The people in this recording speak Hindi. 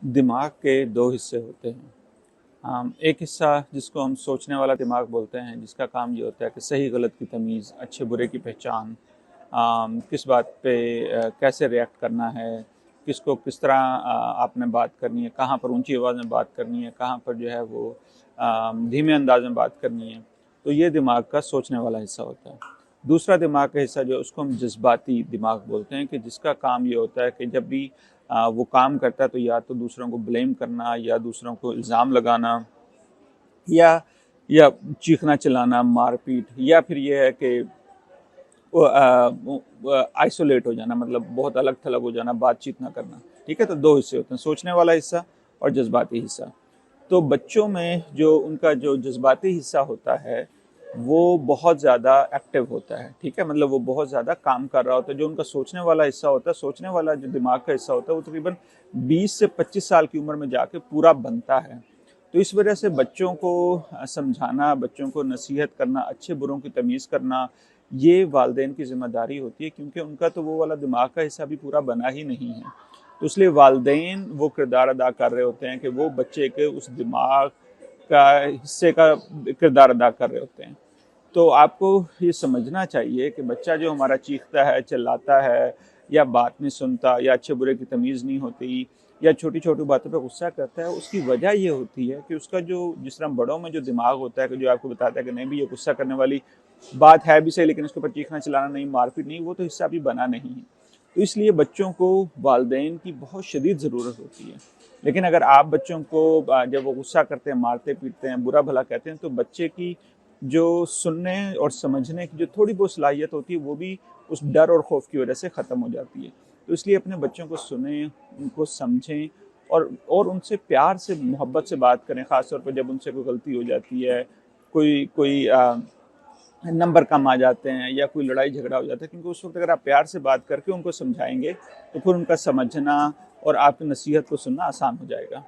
दिमाग के दो हिस्से होते हैं। एक हिस्सा जिसको हम सोचने वाला दिमाग बोलते हैं, जिसका काम ये होता है कि सही गलत की तमीज़, अच्छे बुरे की पहचान, किस बात पे कैसे रिएक्ट करना है, किसको किस तरह आपने बात करनी है, कहाँ पर ऊंची आवाज़ में बात करनी है, कहाँ पर जो है वो धीमे अंदाज में बात करनी है। तो ये दिमाग का सोचने वाला हिस्सा होता है। दूसरा दिमाग का हिस्सा जो उसको हम जज्बाती दिमाग बोलते हैं, कि जिसका काम ये होता है कि जब भी वो काम करता है तो या तो दूसरों को ब्लेम करना, या दूसरों को इल्ज़ाम लगाना, या या चीखना चिल्लाना, मारपीट, या फिर ये है कि आइसोलेट हो जाना, मतलब बहुत अलग थलग हो जाना, बातचीत ना करना। ठीक है, तो दो हिस्से होते हैं, सोचने वाला हिस्सा और जज्बाती हिस्सा। तो बच्चों में जो उनका जो जज्बाती हिस्सा होता है वो बहुत ज़्यादा एक्टिव होता है। ठीक है, मतलब वो बहुत ज़्यादा काम कर रहा होता है। जो उनका सोचने वाला हिस्सा होता है, सोचने वाला जो दिमाग का हिस्सा होता है, वो तकरीबन 20 से 25 साल की उम्र में जाके पूरा बनता है। तो इस वजह से बच्चों को समझाना, बच्चों को नसीहत करना, अच्छे बुरों की तमीज़ करना, ये वालिदैन की ज़िम्मेदारी होती है, क्योंकि उनका तो वो वाला दिमाग का हिस्सा भी पूरा बना ही नहीं है। तो इसलिए वालिदैन वो किरदार अदा कर रहे होते हैं कि वो बच्चे के उस दिमाग का हिस्से का किरदार अदा कर रहे होते हैं। तो आपको ये समझना चाहिए कि बच्चा जो हमारा चीखता है, चिल्लाता है, या बात नहीं सुनता, या अच्छे बुरे की तमीज़ नहीं होती, या छोटी छोटी बातों पे गुस्सा करता है, उसकी वजह ये होती है कि उसका जो जिस तरह बड़ों में जो दिमाग होता है कि जो आपको बताता है कि नहीं भी ये गुस्सा करने वाली बात है भी सही, लेकिन उसके ऊपर चीखना चिल्लाना नहीं, मारपीट नहीं, वो तो हिस्सा भी बना नहीं है। तो इसलिए बच्चों को वालिदैन की बहुत शदीद ज़रूरत होती है। लेकिन अगर आप बच्चों को जब वो गुस्सा करते हैं, मारते पीटते हैं, बुरा भला कहते हैं, तो बच्चे की जो सुनने और समझने की जो थोड़ी बहुत सलाहियत होती है, वो भी उस डर और खौफ की वजह से ख़त्म हो जाती है। तो इसलिए अपने बच्चों को सुनें, उनको समझें, और उनसे प्यार से, मोहब्बत से बात करें। ख़ास तौर पर जब उनसे कोई गलती हो जाती है, कोई कोई नंबर कम आ जाते हैं, या कोई लड़ाई झगड़ा हो जाता है, क्योंकि उस वक्त अगर आप प्यार से बात करके उनको समझाएंगे तो फिर उनका समझना और आपकी नसीहत को सुनना आसान हो जाएगा।